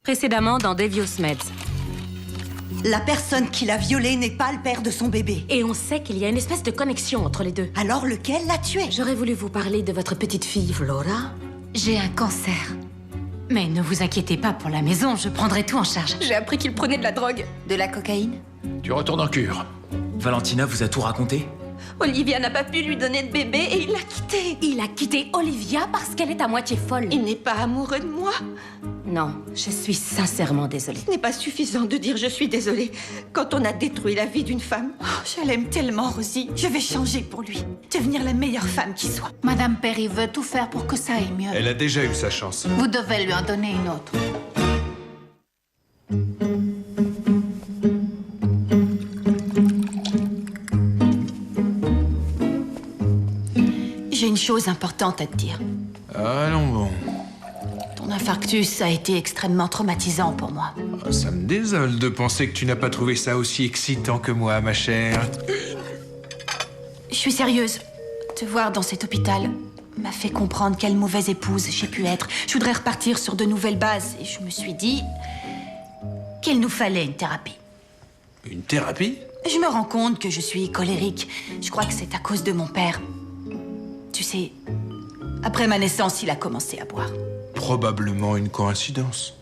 Précédemment dans Devious Meds. La personne qui l'a violée n'est pas le père de son bébé. Et on sait qu'il y a une espèce de connexion entre les deux. Alors lequel l'a tué? J'aurais voulu vous parler de votre petite fille, Flora. J'ai un cancer. Mais ne vous inquiétez pas pour la maison, je prendrai tout en charge. J'ai appris qu'il prenait de la drogue. De la cocaïne? Tu retournes en cure. Valentina vous a tout raconté? Olivia n'a pas pu lui donner de bébé et il l'a quitté. Il a quitté Olivia parce qu'elle est à moitié folle. Il n'est pas amoureux de moi. Non, je suis sincèrement désolée. Ce n'est pas suffisant de dire je suis désolée. Quand on a détruit la vie d'une femme, je l'aime tellement, Rosie. Je vais changer pour lui. Devenir la meilleure femme qui soit. Madame Perry veut tout faire pour que ça aille mieux. Elle a déjà eu sa chance. Vous devez lui en donner une autre. J'ai une chose importante à te dire. Allons bon. Ton infarctus a été extrêmement traumatisant pour moi. Ah, ça me désole de penser que tu n'as pas trouvé ça aussi excitant que moi, ma chère. Je suis sérieuse. Te voir dans cet hôpital m'a fait comprendre quelle mauvaise épouse j'ai pu être. Je voudrais repartir sur de nouvelles bases et je me suis dit qu'il nous fallait une thérapie. Une thérapie? Je me rends compte que je suis colérique. Je crois que c'est à cause de mon père. Tu sais, après ma naissance, il a commencé à boire. Probablement une coïncidence.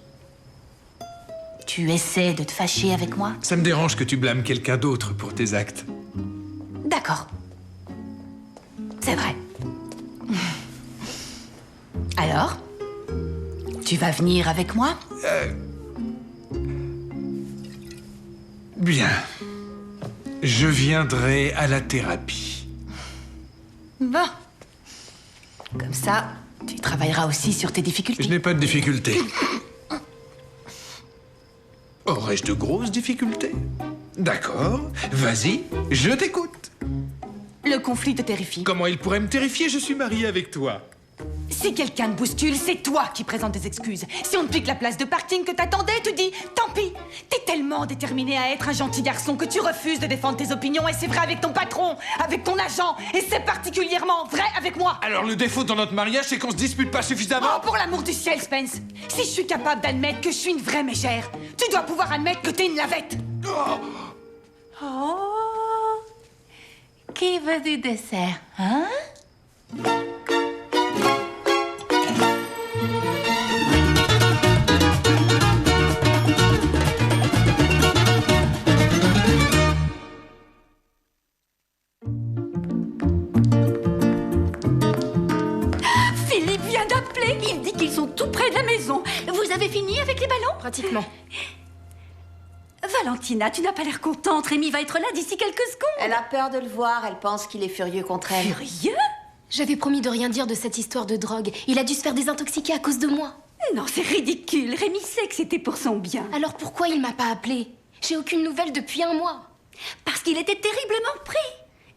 Tu essaies de te fâcher avec moi? Ça me dérange que tu blâmes quelqu'un d'autre pour tes actes. D'accord. C'est vrai. Alors? Tu vas venir avec moi? Bien. Je viendrai à la thérapie. Bon. Comme ça, tu travailleras aussi sur tes difficultés. Je n'ai pas de difficultés. Aurais-je de grosses difficultés? D'accord, vas-y, je t'écoute. Le conflit te terrifie. Comment il pourrait me terrifier? Je suis marié avec toi. Si quelqu'un te bouscule, c'est toi qui présentes des excuses. Si on te pique la place de parking que t'attendais, tu dis tant pis. T'es tellement déterminé à être un gentil garçon que tu refuses de défendre tes opinions. Et c'est vrai avec ton patron, avec ton agent. Et c'est particulièrement vrai avec moi. Alors le défaut dans notre mariage, c'est qu'on se dispute pas suffisamment? Oh, pour l'amour du ciel, Spence. Si je suis capable d'admettre que je suis une vraie mégère, tu dois pouvoir admettre que t'es une lavette. Oh. Qui veut du dessert, hein? Philippe vient d'appeler. Il dit qu'ils sont tout près de la maison. Vous avez fini avec les ballons? Pratiquement. Valentina, tu n'as pas l'air contente. Rémi va être là d'ici quelques secondes. Elle a peur de le voir, elle pense qu'il est furieux contre elle. Furieux? J'avais promis de rien dire de cette histoire de drogue. Il a dû se faire désintoxiquer à cause de moi. Non, c'est ridicule. Rémi sait que c'était pour son bien. Alors pourquoi il m'a pas appelé? J'ai aucune nouvelle depuis un mois. Parce qu'il était terriblement pris.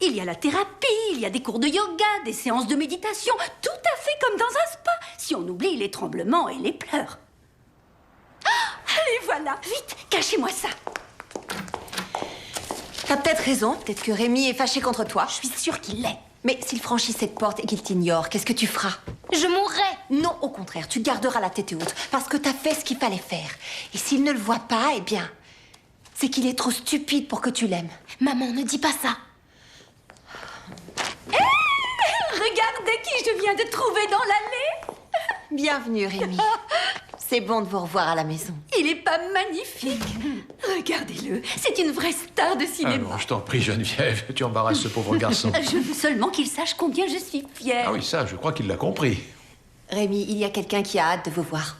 Il y a la thérapie, il y a des cours de yoga, des séances de méditation, tout à fait comme dans un spa, si on oublie les tremblements et les pleurs. Ah, allez, voilà, vite, cachez-moi ça. T'as peut-être raison, peut-être que Rémi est fâché contre toi. Je suis sûre qu'il l'est. Mais s'il franchit cette porte et qu'il t'ignore, qu'est-ce que tu feras? Je mourrais. Non, au contraire, tu garderas la tête haute, parce que t'as fait ce qu'il fallait faire. Et s'il ne le voit pas, eh bien, c'est qu'il est trop stupide pour que tu l'aimes. Maman, ne dis pas ça. Regardez qui je viens de trouver dans l'allée. Bienvenue, Rémi. C'est bon de vous revoir à la maison. Il est pas magnifique? Regardez-le, c'est une vraie star de cinéma. Alors, je t'en prie, Geneviève, tu embarrasses ce pauvre garçon. Je veux seulement qu'il sache combien je suis fière. Ah oui, ça, je crois qu'il l'a compris. Rémi, il y a quelqu'un qui a hâte de vous voir.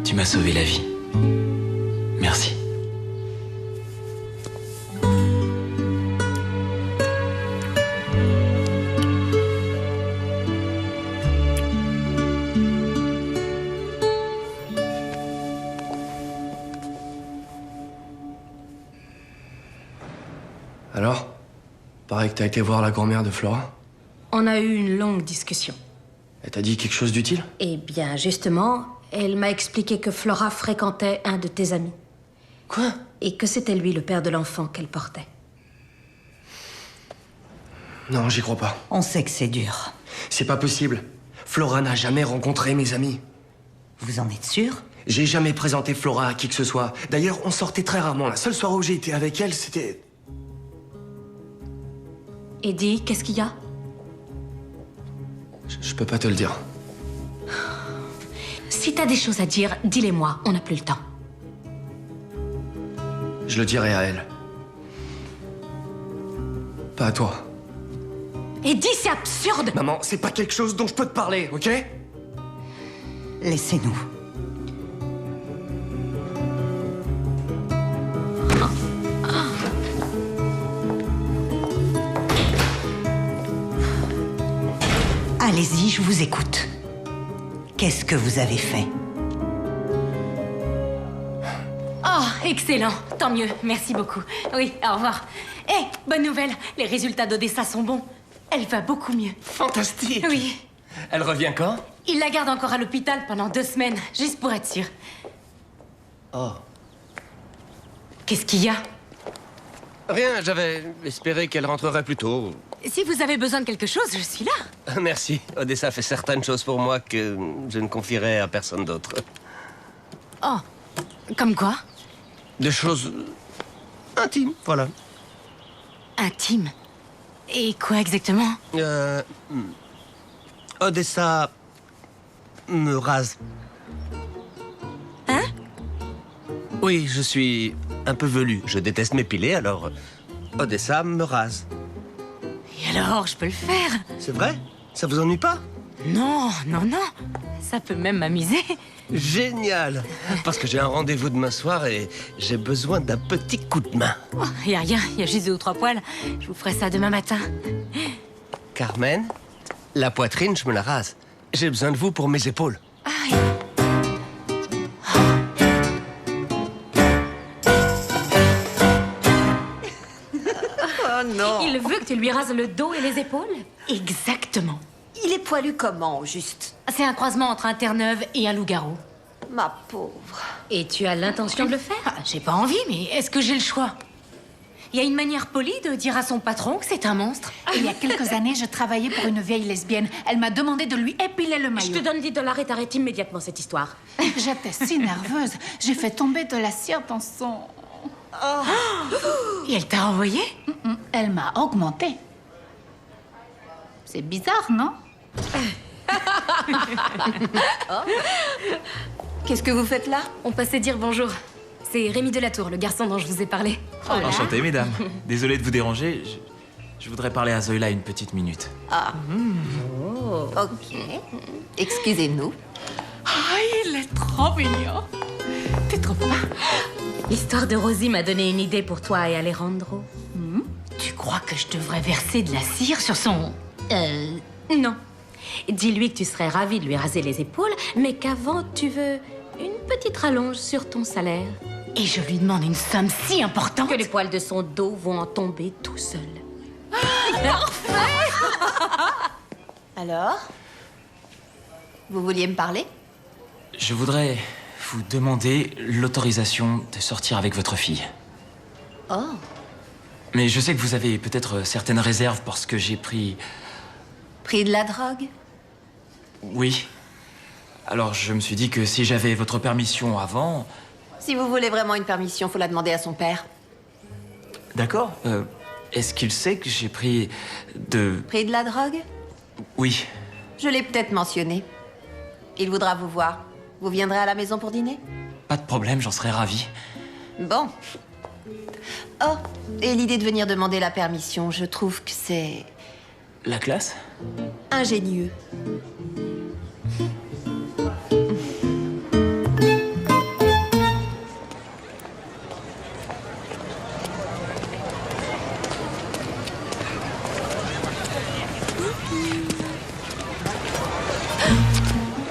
Tu m'as sauvé la vie. Merci. Alors? Pareil que t'as été voir la grand-mère de Flora? On a eu une longue discussion. Elle t'a dit quelque chose d'utile? Eh bien, justement, Elle m'a expliqué que Flora fréquentait un de tes amis. Quoi? Et que c'était lui, le père de l'enfant qu'elle portait. Non, j'y crois pas. On sait que c'est dur. C'est pas possible. Flora n'a jamais rencontré mes amis. Vous en êtes sûr? J'ai jamais présenté Flora à qui que ce soit. D'ailleurs, on sortait très rarement. La seule soirée où j'ai été avec elle, c'était... Eddie, qu'est-ce qu'il y a? Je peux pas te le dire. Si t'as des choses à dire, dis-les-moi, on n'a plus le temps. Je le dirai à elle. Pas à toi. Eddie, c'est absurde! Maman, c'est pas quelque chose dont je peux te parler, ok? Laissez-nous. Allez-y, je vous écoute. Qu'est-ce que vous avez fait? Oh, excellent. Tant mieux. Merci beaucoup. Oui, au revoir. Eh, bonne nouvelle. Les résultats d'Odessa sont bons. Elle va beaucoup mieux. Fantastique! Oui. Elle revient quand? Il la garde encore à l'hôpital pendant 2 semaines, juste pour être sûr. Oh. Qu'est-ce qu'il y a? Rien, j'avais espéré qu'elle rentrerait plus tôt. Si vous avez besoin de quelque chose, je suis là. Merci. Odessa fait certaines choses pour moi que je ne confierai à personne d'autre. Oh, comme quoi? Des choses intimes, voilà. Intime. Et quoi exactement? Odessa me rase. Hein? Oui, je suis un peu velu. Je déteste m'épiler, alors Odessa me rase. Et alors, je peux le faire? C'est vrai? Ça vous ennuie pas? Non, non, non. Ça peut même m'amuser. Génial! Parce que j'ai un rendez-vous demain soir et j'ai besoin d'un petit coup de main. Oh, y a rien, y a juste 2 ou 3 poils. Je vous ferai ça demain matin. Carmen, la poitrine, je me la rase. J'ai besoin de vous pour mes épaules. Aïe. Oh non! Il veut que tu lui rases le dos et les épaules? Exactement. Il est poilu comment, au juste? C'est un croisement entre un Terre-Neuve et un loup-garou. Ma pauvre. Et tu as l'intention de le faire? Ah, j'ai pas envie, mais est-ce que j'ai le choix? Il y a une manière polie de dire à son patron que c'est un monstre. Il y a quelques années, je travaillais pour une vieille lesbienne. Elle m'a demandé de lui épiler le Je maillot. te donne 10 $ et t'arrêtes immédiatement cette histoire. J'étais si nerveuse. J'ai fait tomber de la cire dans son... Et elle t'a envoyé? Elle m'a augmenté. C'est bizarre, non? Qu'est-ce que vous faites là? On passait dire bonjour. C'est Rémi Delatour, le garçon dont je vous ai parlé. Enchanté, mesdames. Désolé de vous déranger. Je voudrais parler à Zoïla une petite minute. Ok. Excusez-nous. Ah, il est trop mignon. T'es trop pas. L'histoire de Rosie m'a donné une idée pour toi et Alejandro. Tu crois que je devrais verser de la cire sur son... Non. Dis-lui que tu serais ravie de lui raser les épaules, mais qu'avant, tu veux une petite rallonge sur ton salaire. Et je lui demande une somme si importante Que les poils de son dos vont en tomber tout seuls. Alors? Vous vouliez me parler? Je voudrais vous demander l'autorisation de sortir avec votre fille. Oh. Mais je sais que vous avez peut-être certaines réserves parce que j'ai pris... Pris de la drogue? Oui. Alors je me suis dit que si j'avais votre permission avant... Si vous voulez vraiment une permission, faut la demander à son père. D'accord. Est-ce qu'il sait que j'ai pris de... Pris de la drogue? Oui. Je l'ai peut-être mentionné. Il voudra vous voir. Vous viendrez à la maison pour dîner? Pas de problème, j'en serais ravi. Bon. Oh, et l'idée de venir demander la permission, je trouve que c'est La classe? ingénieux.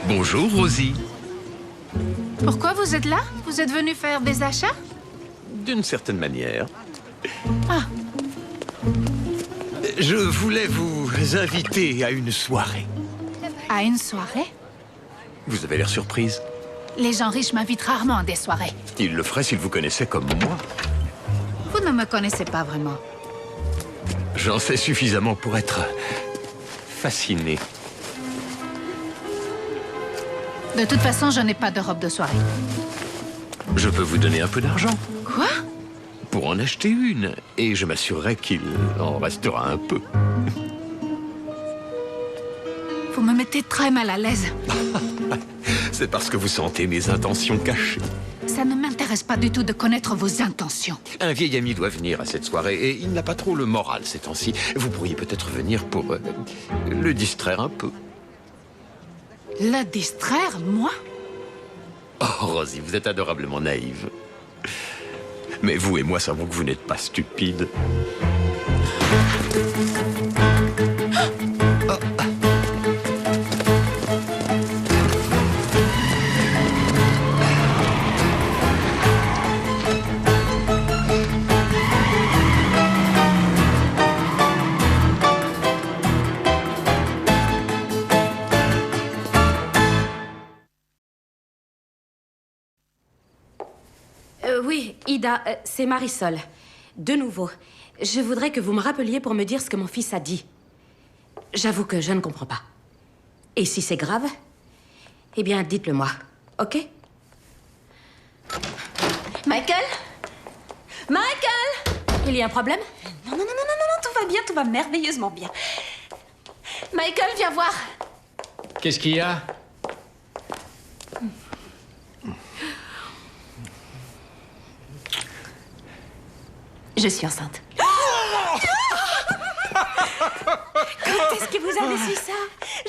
Bonjour, Rosie. Pourquoi vous êtes là? Vous êtes venu faire des achats? D'une certaine manière. Ah. Je voulais vous inviter à une soirée. À une soirée? Vous avez l'air surprise. Les gens riches m'invitent rarement à des soirées. Il le ferait s'il vous connaissait comme moi. Vous ne me connaissez pas vraiment. J'en sais suffisamment pour être fasciné. De toute façon, je n'ai pas de robe de soirée. Je peux vous donner un peu d'argent Quoi? pour en acheter une, et je m'assurerai qu'il en restera un peu. Vous me mettez très mal à l'aise. C'est parce que vous sentez mes intentions cachées. Ça ne m'intéresse pas du tout de connaître vos intentions. Un vieil ami doit venir à cette soirée, et il n'a pas trop le moral ces temps-ci. Vous pourriez peut-être venir pour le distraire un peu. Le distraire, moi? Oh, Rosie, vous êtes adorablement naïve. Mais vous et moi savons que vous n'êtes pas stupides. Oui, Ida, c'est Marisol. De nouveau, je voudrais que vous me rappeliez pour me dire ce que mon fils a dit. J'avoue que je ne comprends pas. Et si c'est grave, eh bien, dites-le moi, ok? Michael? Michael? Il y a un problème? Non, tout va bien, tout va merveilleusement bien. Michael, viens voir. Qu'est-ce qu'il y a? Je suis enceinte. Quand est-ce que vous avez su ça?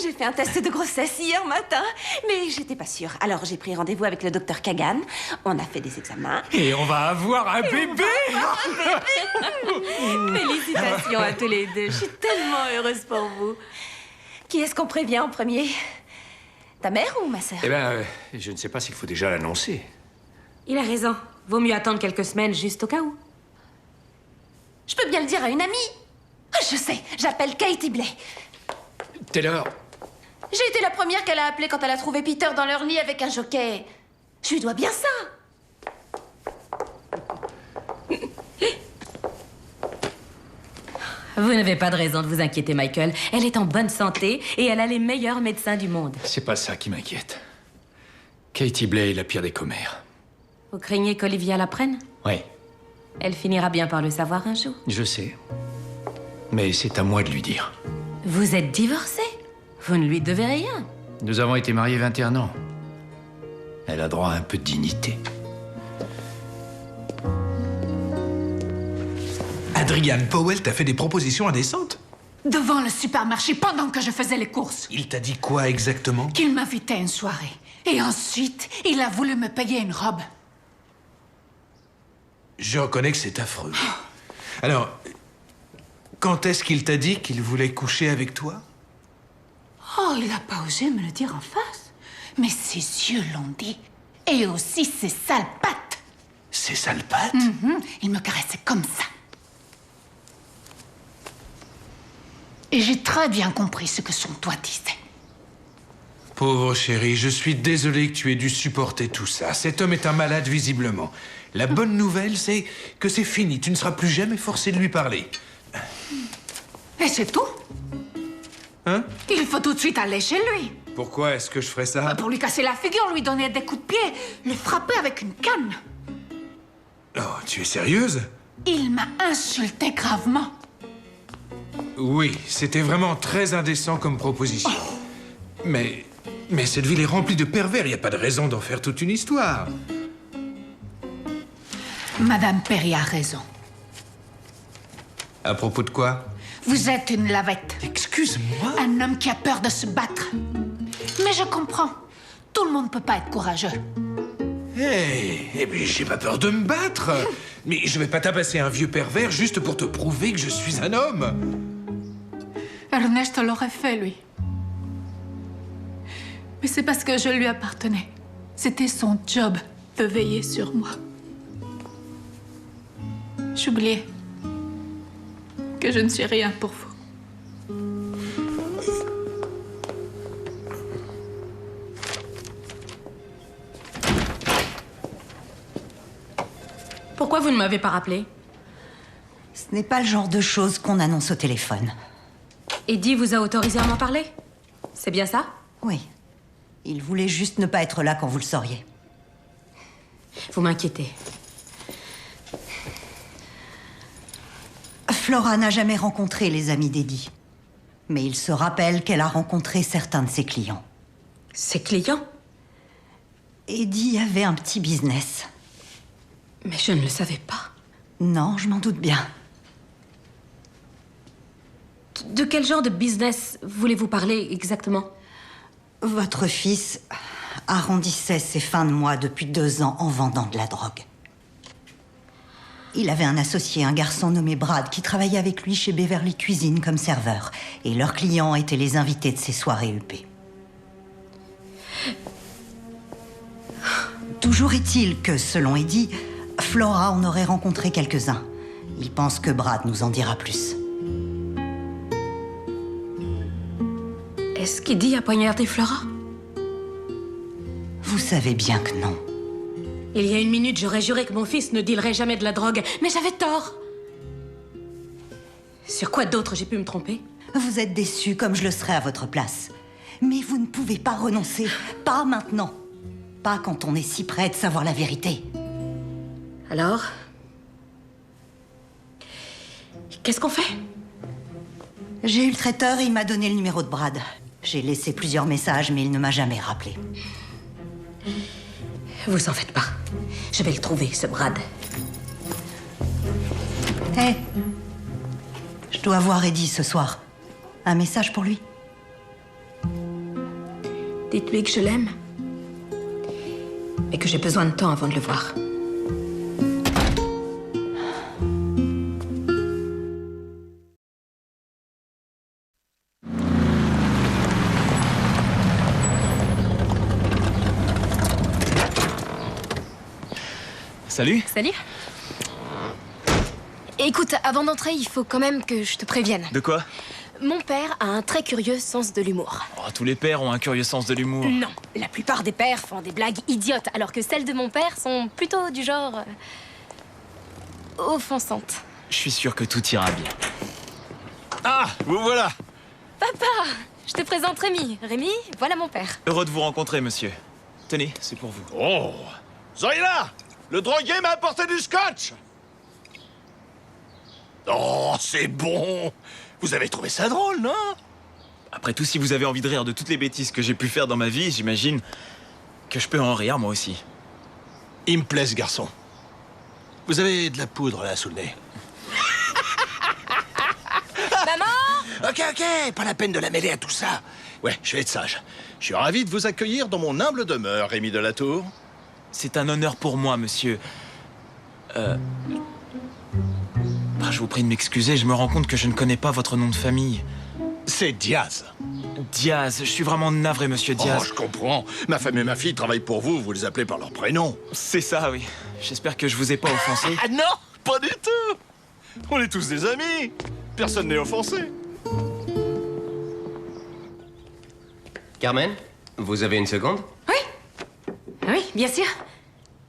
J'ai fait un test de grossesse hier matin, mais j'étais pas sûre. Alors j'ai pris rendez-vous avec le docteur Kagan. On a fait des examens. Et on va avoir un bébé! Félicitations à tous les deux. Je suis tellement heureuse pour vous. Qui est-ce qu'on prévient en premier? Ta mère ou ma sœur? Eh ben, je ne sais pas s'il faut déjà l'annoncer. Il a raison. Vaut mieux attendre quelques semaines juste au cas où. Je peux bien le dire à une amie. Je sais, j'appelle Katie Blay. Taylor. J'ai été la première qu'elle a appelée quand elle a trouvé Peter dans leur lit avec un jockey. Je lui dois bien ça. Vous n'avez pas de raison de vous inquiéter, Michael. Elle est en bonne santé et elle a les meilleurs médecins du monde. C'est pas ça qui m'inquiète. Katie Blay est la pire des commères. Vous craignez qu'Olivia l'apprenne? Oui, Elle finira bien par le savoir un jour. je sais. Mais c'est à moi de lui dire. Vous êtes divorcé? Vous ne lui devez rien. Nous avons été mariés 21 ans. Elle a droit à un peu de dignité. Adrian Powell t'a fait des propositions indécentes? Devant le supermarché, pendant que je faisais les courses. Il t'a dit quoi exactement? Qu'il m'invitait à une soirée. Et ensuite, il a voulu me payer une robe. Je reconnais que c'est affreux. Alors, quand est-ce qu'il t'a dit qu'il voulait coucher avec toi? Oh, il n'a pas osé me le dire en face. Mais ses yeux l'ont dit. Et aussi ses sales pattes. Ses sales pattes? Il me caressait comme ça. Et j'ai très bien compris ce que son doigt disait. Pauvre chérie, je suis désolé que tu aies dû supporter tout ça. Cet homme est un malade, visiblement. La bonne nouvelle, c'est que c'est fini. Tu ne seras plus jamais forcé de lui parler. Et c'est tout? Hein? Il faut tout de suite aller chez lui. Pourquoi est-ce que je ferais ça? Pour lui casser la figure, lui donner des coups de pied, le frapper avec une canne. Oh, tu es sérieuse? Il m'a insulté gravement. Oui, c'était vraiment très indécent comme proposition. Mais cette ville est remplie de pervers. Il n'y a pas de raison d'en faire toute une histoire. Madame Perry a raison. À propos de quoi? Vous êtes une lavette. Excuse-moi? Un homme qui a peur de se battre. Mais je comprends. Tout le monde ne peut pas être courageux. Eh bien, j'ai pas peur de me battre. Mais je vais pas tabasser un vieux pervers juste pour te prouver que je suis un homme. Ernesto l'aurait fait, lui. Mais c'est parce que je lui appartenais. C'était son job de veiller sur moi. J'oubliais que je ne suis rien pour vous. Pourquoi vous ne m'avez pas rappelé? Ce n'est pas le genre de choses qu'on annonce au téléphone. Eddie vous a autorisé à m'en parler? C'est bien ça? Oui. Il voulait juste ne pas être là quand vous le sauriez. Vous m'inquiétez. Flora n'a jamais rencontré les amis d'Eddie. Mais il se rappelle qu'elle a rencontré certains de ses clients. Ses clients? Eddie avait un petit business. Mais je ne le savais pas. Non, je m'en doute bien. De quel genre de business voulez-vous parler exactement? Votre fils arrondissait ses fins de mois depuis 2 ans en vendant de la drogue. Il avait un associé, un garçon nommé Brad, qui travaillait avec lui chez Beverly Cuisine comme serveur. Et leurs clients étaient les invités de ses soirées huppées. Toujours est-il que, selon Eddie, Flora en aurait rencontré quelques-uns. Il pense que Brad nous en dira plus. Est-ce qu'Eddie a poignardé Flora? Vous savez bien que non. Il y a 1 minute, j'aurais juré que mon fils ne dealerait jamais de la drogue, mais j'avais tort. Sur quoi d'autre j'ai pu me tromper? Vous êtes déçu comme je le serais à votre place. Mais vous ne pouvez pas renoncer. Pas maintenant. Pas quand on est si près de savoir la vérité. Alors? Qu'est-ce qu'on fait? J'ai eu le traiteur et il m'a donné le numéro de Brad. J'ai laissé plusieurs messages, mais il ne m'a jamais rappelé. Vous en faites pas. Je vais le trouver, ce Brad. Hé, je dois voir Eddie ce soir. Un message pour lui? Dites-lui que je l'aime. Et que j'ai besoin de temps avant de le voir. Salut. Salut. Écoute, avant d'entrer, il faut quand même que je te prévienne. De quoi? Mon père a un très curieux sens de l'humour. Oh, tous les pères ont un curieux sens de l'humour. Non, la plupart des pères font des blagues idiotes, alors que celles de mon père sont plutôt du genre... offensantes. Je suis sûr que tout ira bien. Ah, vous voilà. Papa, je te présente Rémi. Rémi, voilà mon père. Heureux de vous rencontrer, monsieur. Tenez, c'est pour vous. Oh, Zoïla, le drogué m'a apporté du scotch. Oh, c'est bon. Vous avez trouvé ça drôle, non? Après tout, si vous avez envie de rire de toutes les bêtises que j'ai pu faire dans ma vie, j'imagine que je peux en rire, moi aussi. Il me plaît, ce garçon. Vous avez de la poudre, là, sous le nez. Maman! Ok, pas la peine de la mêler à tout ça. Ouais, je vais être sage. Je suis ravi de vous accueillir dans mon humble demeure, Rémi Delatour. C'est un honneur pour moi, monsieur. Je vous prie de m'excuser, je me rends compte que je ne connais pas votre nom de famille. C'est Diaz. Diaz, je suis vraiment navré, monsieur Diaz. Oh, je comprends. Ma femme et ma fille travaillent pour vous, vous les appelez par leur prénom. C'est ça, oui. J'espère que je vous ai pas offensé. Ah non, pas du tout. On est tous des amis. Personne n'est offensé. Carmen, vous avez une seconde? Oui, bien sûr.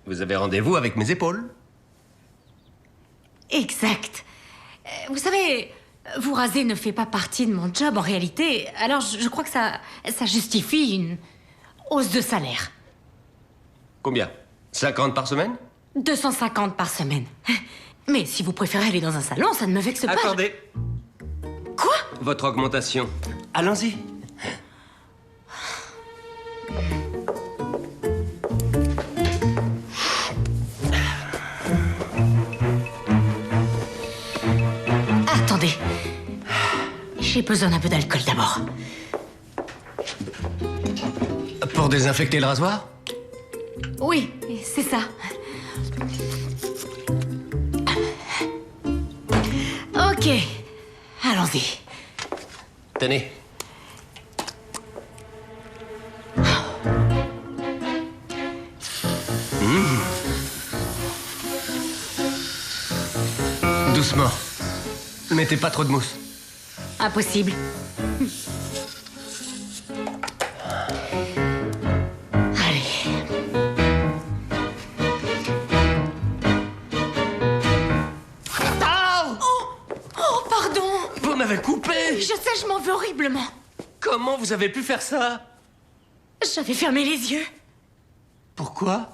Vous avez rendez-vous avec mes épaules. Exact. Vous savez, vous raser ne fait pas partie de mon job en réalité. Alors je crois que ça justifie une hausse de salaire. Combien? 50 par semaine? 250 par semaine. Mais si vous préférez aller dans un salon, ça ne me vexe pas. Attendez. Quoi? Votre augmentation. Allons-y. Attendez. J'ai besoin d'un peu d'alcool d'abord. Pour désinfecter le rasoir? Oui, c'est ça. Ok. Allons-y. Tenez. Doucement. Mettez pas trop de mousse. Impossible. Allez. l'avez coupé! Je sais, je m'en veux horriblement. Comment vous avez pu faire ça? J'avais fermé les yeux. Pourquoi?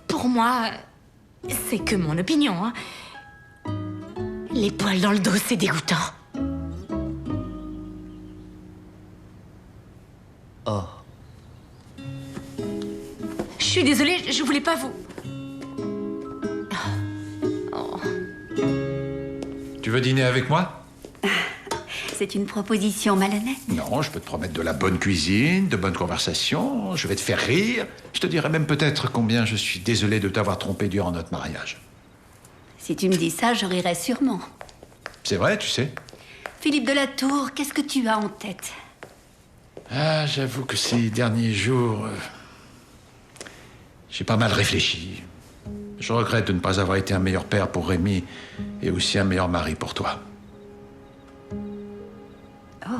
Pour moi, c'est que mon opinion, hein. Les poils dans le dos, c'est dégoûtant. Oh. Je suis désolée, je voulais pas vous... Oh. Tu veux dîner avec moi? C'est une proposition malhonnête. Non, je peux te promettre de la bonne cuisine, de bonnes conversations, je vais te faire rire. Je te dirai même peut-être combien je suis désolé de t'avoir trompé durant notre mariage. Si tu me dis ça, je rirai sûrement. C'est vrai, tu sais. Philippe Delatour, qu'est-ce que tu as en tête? Ah, j'avoue que ces derniers jours, j'ai pas mal réfléchi. Je regrette de ne pas avoir été un meilleur père pour Rémi et aussi un meilleur mari pour toi. Oh.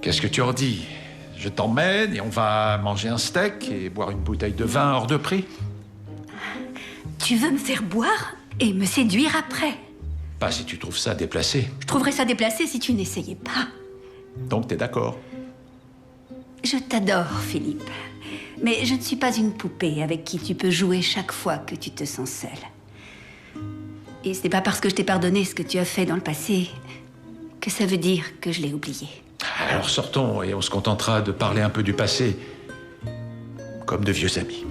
Qu'est-ce que tu en dis? Je t'emmène et on va manger un steak et boire une bouteille de vin hors de prix? Tu veux me faire boire et me séduire après? Pas si tu trouves ça déplacé. Je trouverais ça déplacé si tu n'essayais pas. Donc t'es d'accord? Je t'adore, Philippe. Mais je ne suis pas une poupée avec qui tu peux jouer chaque fois que tu te sens seule. Et ce n'est pas parce que je t'ai pardonné ce que tu as fait dans le passé que ça veut dire que je l'ai oublié. Alors sortons et on se contentera de parler un peu du passé, comme de vieux amis.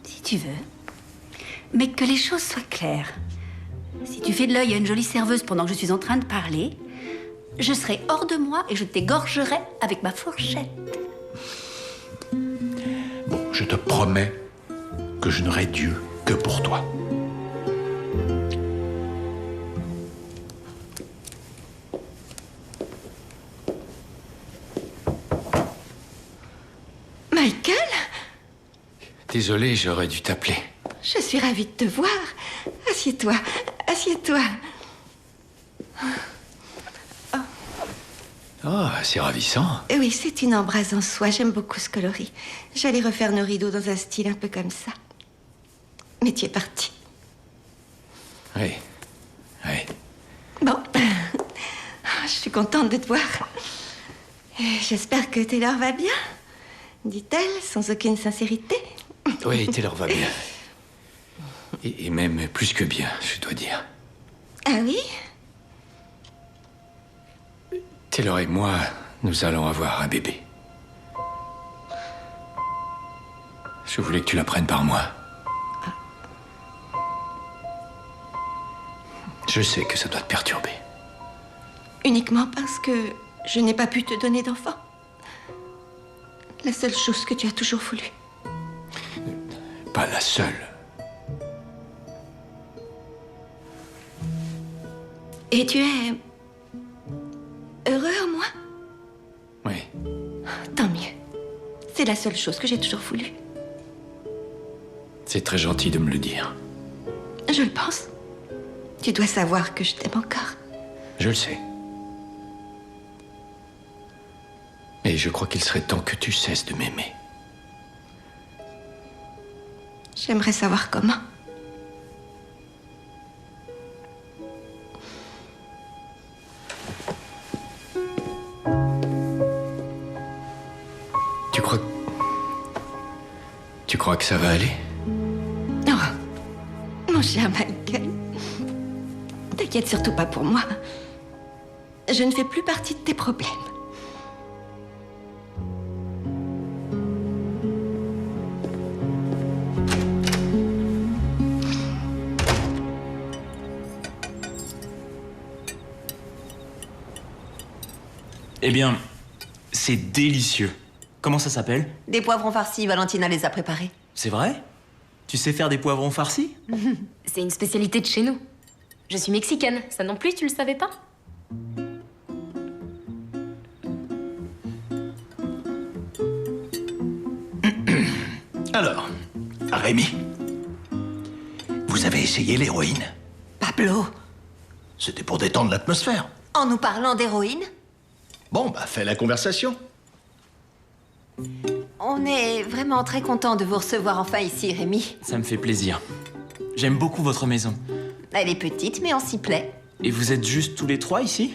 Si tu veux. Mais que les choses soient claires. Si tu fais de l'œil à une jolie serveuse pendant que je suis en train de parler, je serai hors de moi et je t'égorgerai avec ma fourchette. Bon, je te promets que je n'aurai Dieu que pour toi. Michael, Désolé, j'aurais dû t'appeler. je suis ravie de te voir. Assieds-toi, assieds-toi. Oh, c'est ravissant. Oui, c'est une embrase en soie. J'aime beaucoup ce coloris. J'allais refaire nos rideaux dans un style un peu comme ça. Mais tu es parti. Oui. Oui. Bon. Je suis contente de te voir. J'espère que Taylor va bien, dit-elle, sans aucune sincérité. Oui, Taylor va bien. Et même plus que bien, je dois dire. Ah oui? Taylor et moi, nous allons avoir un bébé. Je voulais que tu l'apprennes par moi. Je sais que ça doit te perturber. Uniquement parce que je n'ai pas pu te donner d'enfant. La seule chose que tu as toujours voulu. Pas la seule. Et tu es heureux en moi? Oui. Tant mieux. C'est la seule chose que j'ai toujours voulu. C'est très gentil de me le dire. Je le pense. Tu dois savoir que je t'aime encore. Je le sais. Et je crois qu'il serait temps que tu cesses de m'aimer. J'aimerais savoir comment. Tu crois que ça va aller? Oh, mon cher Michael. T'inquiète surtout pas pour moi. Je ne fais plus partie de tes problèmes. Eh bien, c'est délicieux. Comment ça s'appelle? Des poivrons farcis, Valentina les a préparés. C'est vrai? Tu sais faire des poivrons farcis? C'est une spécialité de chez nous. Je suis mexicaine, ça non plus, tu le savais pas? Alors, Rémi, vous avez essayé l'héroïne? Pablo, C'était pour détendre l'atmosphère. en nous parlant d'héroïne, Bon, bah, fais la conversation. on est vraiment très content de vous recevoir enfin ici, Rémi. Ça me fait plaisir. J'aime beaucoup votre maison. Elle est petite, mais on s'y plaît. Et vous êtes juste tous les trois ici?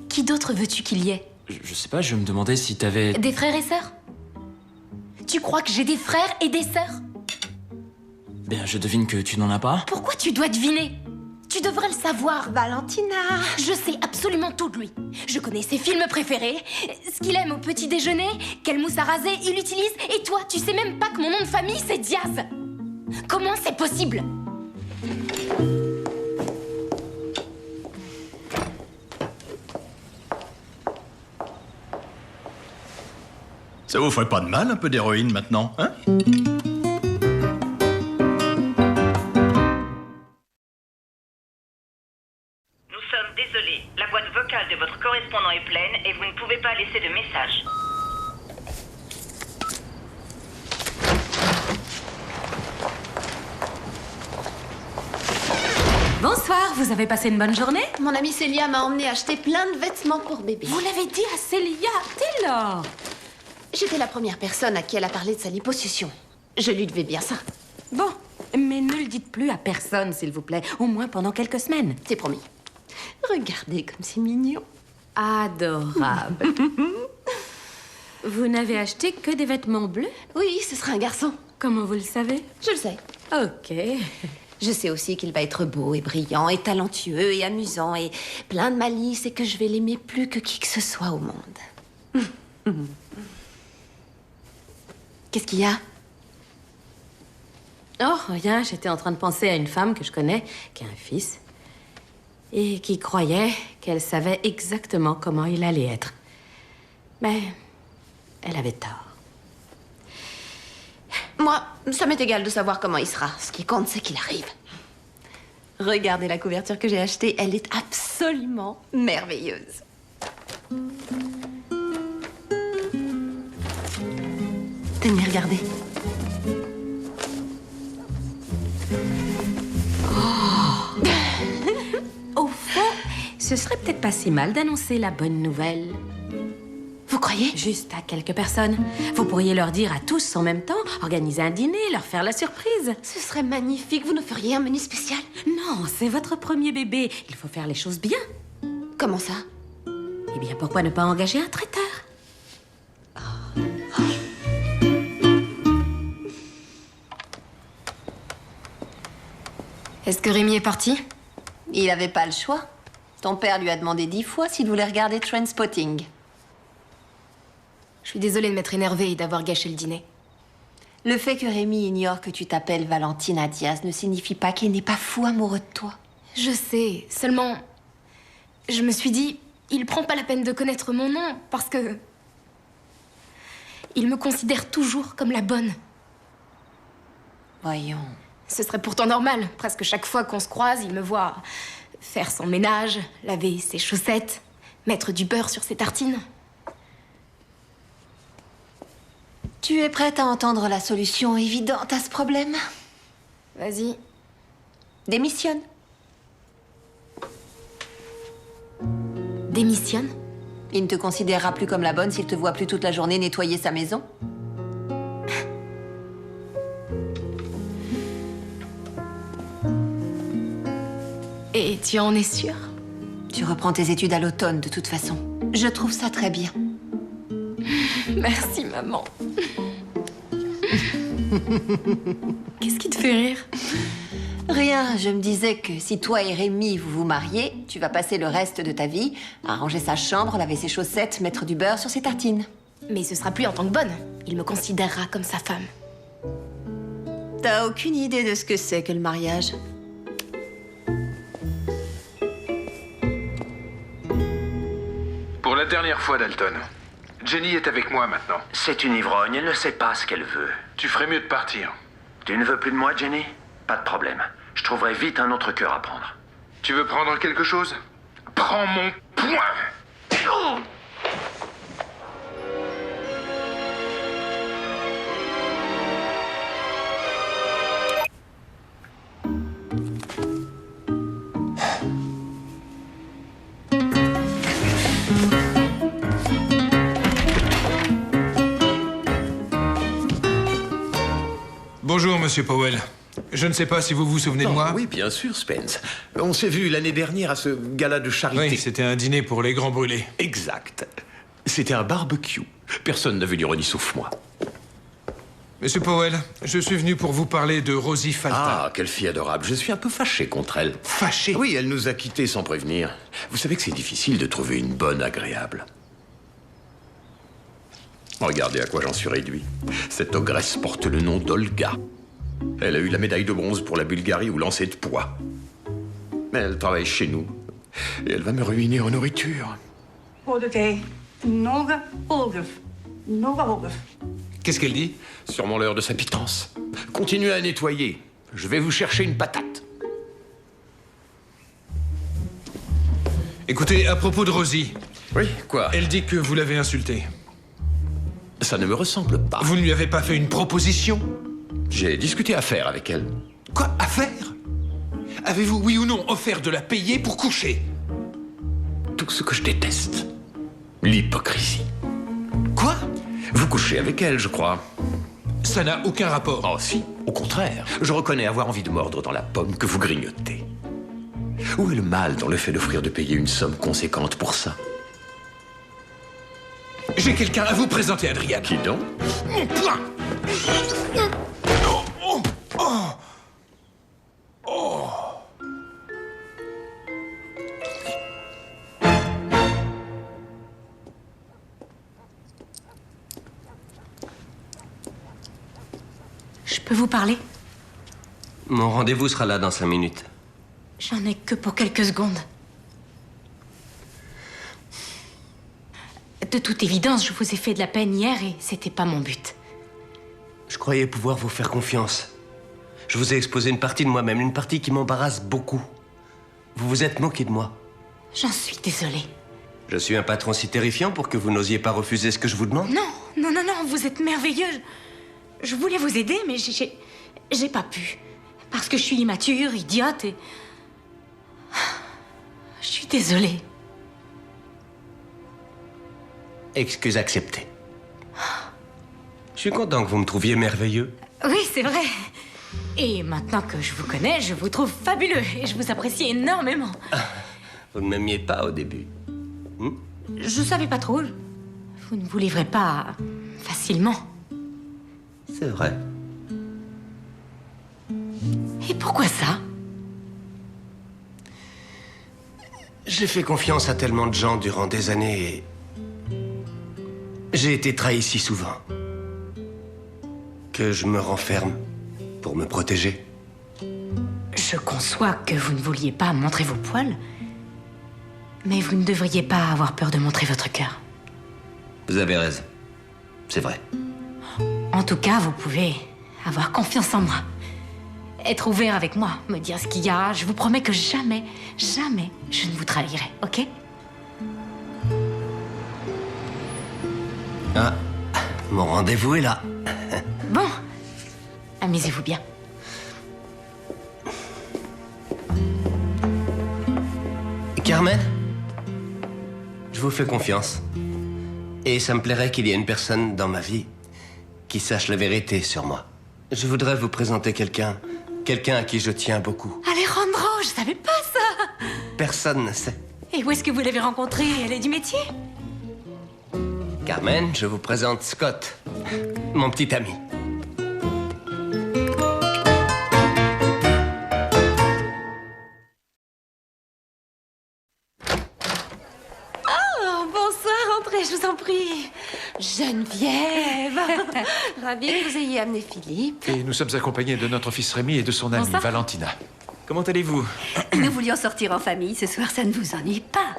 Qui d'autre veux-tu qu'il y ait? Je sais pas, je me demandais si t'avais... Des frères et sœurs? Tu crois que j'ai des frères et des sœurs? Ben, je devine que tu n'en as pas. Pourquoi tu dois deviner? Tu devrais le savoir. Valentina! Je sais absolument tout de lui. Je connais ses films préférés, ce qu'il aime au petit déjeuner, quelle mousse à raser il utilise. Et toi, tu sais même pas que mon nom de famille, c'est Diaz. Comment c'est possible? Ça vous ferait pas de mal, un peu d'héroïne maintenant, hein? Nous sommes désolés. La boîte vocale de votre correspondant est pleine et vous ne pouvez pas laisser de message. Bonsoir, vous avez passé une bonne journée? Mon amie Célia m'a emmené acheter plein de vêtements pour bébé. Vous l'avez dit à Célia, Taylor. J'étais la première personne à qui elle a parlé de sa liposuction. Je lui devais bien ça. Bon, mais ne le dites plus à personne, s'il vous plaît. Au moins pendant quelques semaines. C'est promis. Regardez comme c'est mignon. Adorable. Vous n'avez acheté que des vêtements bleus? Oui, ce sera un garçon. Comment vous le savez? Je le sais. Ok. Je sais aussi qu'il va être beau et brillant et talentueux et amusant et plein de malice et que je vais l'aimer plus que qui que ce soit au monde. Qu'est-ce qu'il y a? Oh, rien. J'étais en train de penser à une femme que je connais, qui a un fils, et qui croyait qu'elle savait exactement comment il allait être. Mais elle avait tort. Moi, ça m'est égal de savoir comment il sera. Ce qui compte, c'est qu'il arrive. Regardez la couverture que j'ai achetée. Elle est absolument merveilleuse. Tenez, regardez. Oh. Au fond, ce serait peut-être pas si mal d'annoncer la bonne nouvelle. Vous croyez? Juste à quelques personnes. Vous pourriez leur dire à tous en même temps, organiser un dîner, leur faire la surprise. Ce serait magnifique. Vous nous feriez un menu spécial? Non, c'est votre premier bébé. Il faut faire les choses bien. Comment ça? Eh bien, pourquoi ne pas engager un traiteur? Est-ce que Rémi est parti? Il n'avait pas le choix. Ton père lui a demandé 10 fois s'il voulait regarder Trainspotting. Je suis désolée de m'être énervée et d'avoir gâché le dîner. Le fait que Rémi ignore que tu t'appelles Valentina Diaz ne signifie pas qu'il n'est pas fou amoureux de toi. Je sais, seulement... Je me suis dit, il prend pas la peine de connaître mon nom parce que... Il me considère toujours comme la bonne. Voyons. Ce serait pourtant normal. Presque chaque fois qu'on se croise, il me voit faire son ménage, laver ses chaussettes, mettre du beurre sur ses tartines. Tu es prête à entendre la solution évidente à ce problème? Vas-y. Démissionne. Démissionne? Il ne te considérera plus comme la bonne s'il te voit plus toute la journée nettoyer sa maison. Et tu en es sûre? Tu reprends tes études à l'automne, de toute façon. Je trouve ça très bien. Merci, maman. Qu'est-ce qui te fait rire? Rien, je me disais que si toi et Rémi vous vous mariez, tu vas passer le reste de ta vie à ranger sa chambre, laver ses chaussettes, mettre du beurre sur ses tartines. Mais ce sera plus en tant que bonne. Il me considérera comme sa femme. T'as aucune idée de ce que c'est que le mariage? Pour la dernière fois, Dalton. Jenny est avec moi maintenant. C'est une ivrogne, elle ne sait pas ce qu'elle veut. Tu ferais mieux de partir. Tu ne veux plus de moi, Jenny? Pas de problème. Je trouverai vite un autre cœur à prendre. Tu veux prendre quelque chose? Prends mon poing! Oh! Bonjour, Monsieur Powell. Je ne sais pas si vous vous souvenez de moi. Oui, bien sûr, Spence. On s'est vu l'année dernière à ce gala de charité. Oui, c'était un dîner pour les grands brûlés. Exact. C'était un barbecue. Personne n'a vu l'ironie sauf moi. Monsieur Powell, je suis venu pour vous parler de Rosie Falta. Ah, quelle fille adorable. Je suis un peu fâché contre elle. Fâché? Oui, elle nous a quittés sans prévenir. Vous savez que c'est difficile de trouver une bonne agréable. Regardez à quoi j'en suis réduit. Cette ogresse porte le nom d'Olga. Elle a eu la médaille de bronze pour la Bulgarie au lancer de poids. Mais elle travaille chez nous. Et elle va me ruiner en nourriture. Qu'est-ce qu'elle dit? Sûrement l'heure de sa pitance. Continuez à nettoyer. Je vais vous chercher une patate. Écoutez, à propos de Rosie. Oui, quoi? Elle dit que vous l'avez insultée. Ça ne me ressemble pas. Vous ne lui avez pas fait une proposition? J'ai discuté affaire avec elle. Quoi? Affaire? Avez-vous, oui ou non, offert de la payer pour coucher? Tout ce que je déteste. L'hypocrisie. Quoi? Vous couchez avec elle, je crois. Ça n'a aucun rapport. Oh si, au contraire. Je reconnais avoir envie de mordre dans la pomme que vous grignotez. Où est le mal dans le fait d'offrir de payer une somme conséquente pour ça? J'ai quelqu'un à vous présenter, Adrian. Qui donc? Mon poing! Oh, oh, oh. Oh. Je peux vous parler? Mon rendez-vous sera là dans 5 minutes. J'en ai que pour quelques secondes. De toute évidence, je vous ai fait de la peine hier et c'était pas mon but. Je croyais pouvoir vous faire confiance. Je vous ai exposé une partie de moi-même, une partie qui m'embarrasse beaucoup. Vous vous êtes moqué de moi. J'en suis désolée. Je suis un patron si terrifiant pour que vous n'osiez pas refuser ce que je vous demande? Non, non, non, non, vous êtes merveilleux. Je voulais vous aider, mais j'ai pas pu. Parce que je suis immature, idiote et... Je suis désolée. Excuse acceptée. Je suis content que vous me trouviez merveilleux. Oui, c'est vrai. Et maintenant que je vous connais, je vous trouve fabuleux et je vous apprécie énormément. Vous ne m'aimiez pas au début. Je savais pas trop. Vous ne vous livrez pas facilement. C'est vrai. Et pourquoi ça? J'ai fait confiance à tellement de gens durant des années et... j'ai été trahi si souvent que je me renferme pour me protéger. Je conçois que vous ne vouliez pas montrer vos poils, mais vous ne devriez pas avoir peur de montrer votre cœur. Vous avez raison. C'est vrai. En tout cas, vous pouvez avoir confiance en moi. Être ouvert avec moi, me dire ce qu'il y a. Je vous promets que jamais, jamais, je ne vous trahirai, ok? Ah, mon rendez-vous est là. Bon, amusez-vous bien. Carmen, je vous fais confiance. Et ça me plairait qu'il y ait une personne dans ma vie qui sache la vérité sur moi. Je voudrais vous présenter quelqu'un à qui je tiens beaucoup. Alejandro, je savais pas ça. Personne ne sait. Et où est-ce que vous l'avez rencontrée? Elle est du métier? Carmen, je vous présente Scott, mon petit ami. Oh, bonsoir, entrez, je vous en prie. Geneviève. Ravie que vous ayez amené Philippe. Et nous sommes accompagnés de notre fils Rémi et de son amie Bonsoir. Valentina. Comment allez-vous? Nous voulions sortir en famille ce soir, ça ne vous ennuie pas?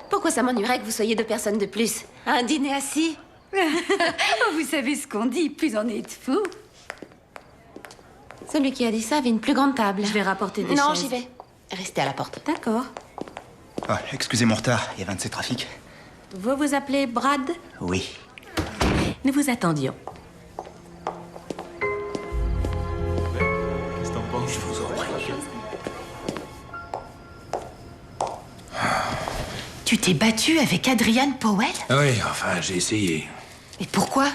Pourquoi ça m'ennuierait que vous soyez 2 personnes de plus? Un dîner assis? Vous savez ce qu'on dit, plus on est de fous. Celui qui a dit ça avait une plus grande table. Je vais rapporter des Non, chaises. j'y vais. Restez à la porte. D'accord. Ah, excusez mon retard, il y avait un de ces trafics. Vous vous appelez Brad? Oui. Nous vous attendions. Qu'est-ce que t'en penses? Je vous en prie. Tu t'es battu avec Adrian Powell? Oui, enfin, j'ai essayé. Et pourquoi?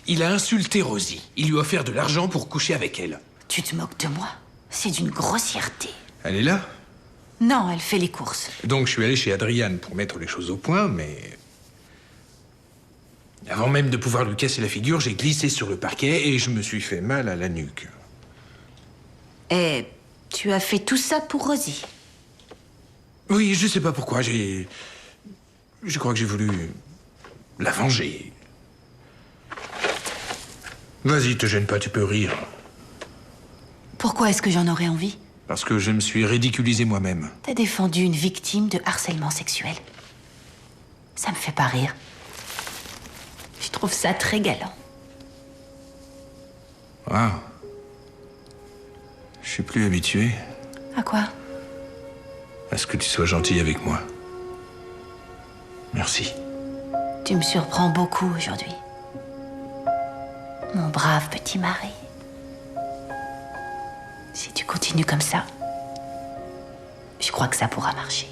Il a insulté Rosie. Il lui a offert de l'argent pour coucher avec elle. Tu te moques de moi? C'est d'une grossièreté. Elle est là? Non, elle fait les courses. Donc je suis allé chez Adriane pour mettre les choses au point, mais... Avant même de pouvoir lui casser la figure, j'ai glissé sur le parquet et je me suis fait mal à la nuque. Et tu as fait tout ça pour Rosie? Oui, je sais pas pourquoi, Je crois que j'ai voulu... la venger. Vas-y, te gêne pas, tu peux rire. Pourquoi est-ce que j'en aurais envie? Parce que je me suis ridiculisé moi-même. T'as défendu une victime de harcèlement sexuel. Ça me fait pas rire. Je trouve ça très galant. Ah. Je suis plus habitué À quoi? à ce que tu sois gentil avec moi. Merci. Tu me surprends beaucoup aujourd'hui. Mon brave petit mari. Si tu continues comme ça, je crois que ça pourra marcher.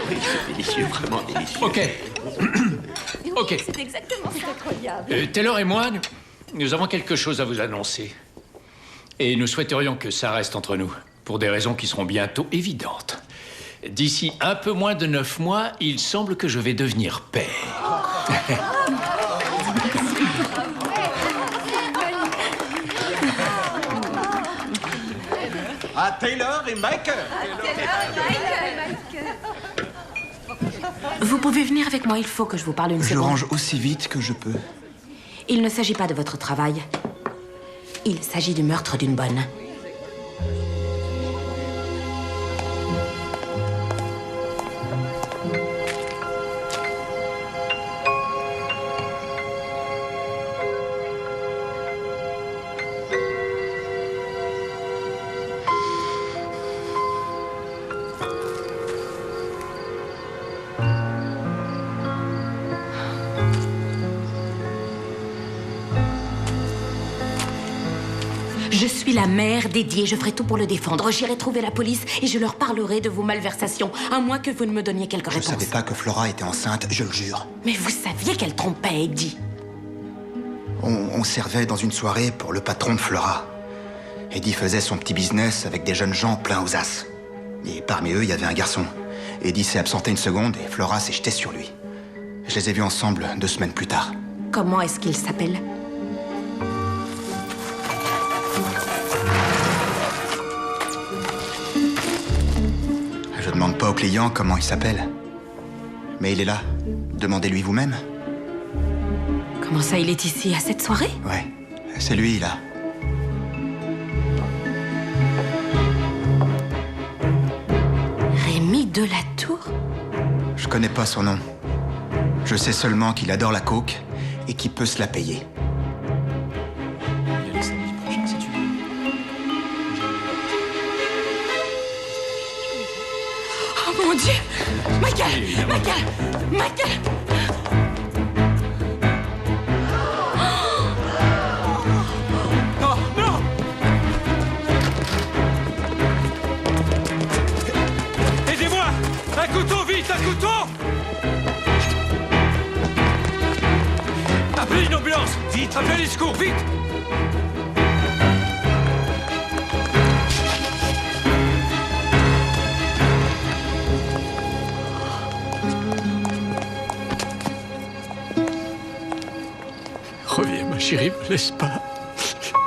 Oui, c'est délicieux, vraiment délicieux. Ok. Ok. C'est exactement ça. Incroyable. Taylor et moi, nous avons quelque chose à vous annoncer. Et nous souhaiterions que ça reste entre nous, pour des raisons qui seront bientôt évidentes. D'ici un peu moins de 9 mois, il semble que je vais devenir père. À Taylor et Michael. Vous pouvez venir avec moi, il faut que je vous parle une Je seconde. range aussi vite que je peux. Il ne s'agit pas de votre travail. Il s'agit du meurtre d'une bonne. Je suis la mère dédiée, je ferai tout pour le défendre. J'irai trouver la police et je leur parlerai de vos malversations, à moins que vous ne me donniez quelques Je réponses. savais pas que Flora était enceinte, je le jure. Mais vous saviez qu'elle trompait Eddie. On servait dans une soirée pour le patron de Flora. Eddie faisait son petit business avec des jeunes gens pleins aux as. Et parmi eux, il y avait un garçon. Eddie s'est absenté une seconde et Flora s'est jetée sur lui. Je les ai vus ensemble 2 semaines plus tard. Comment est-ce qu'il s'appelle? Je demande pas au client comment il s'appelle. Mais il est là. Demandez-lui vous-même. Comment ça, il est ici à cette soirée? Ouais, c'est lui, là. Rémi Delatour? Je connais pas son nom. Je sais seulement qu'il adore la coke et qu'il peut se la payer. Oh mon Dieu! Michael! Michael! Michael! Non, non! Aidez-moi! Un couteau, vite, un couteau! Appelez une ambulance! Vite! Appelez les secours, vite! Reviens, ma chérie, me laisse pas.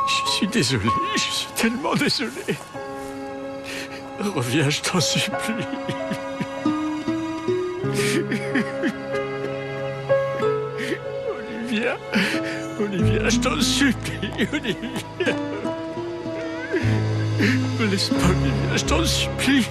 Je suis désolé, je suis tellement désolé. Reviens, je t'en supplie. Olivia, Olivia, je t'en supplie, Olivia. Me laisse pas, Olivia, je t'en supplie.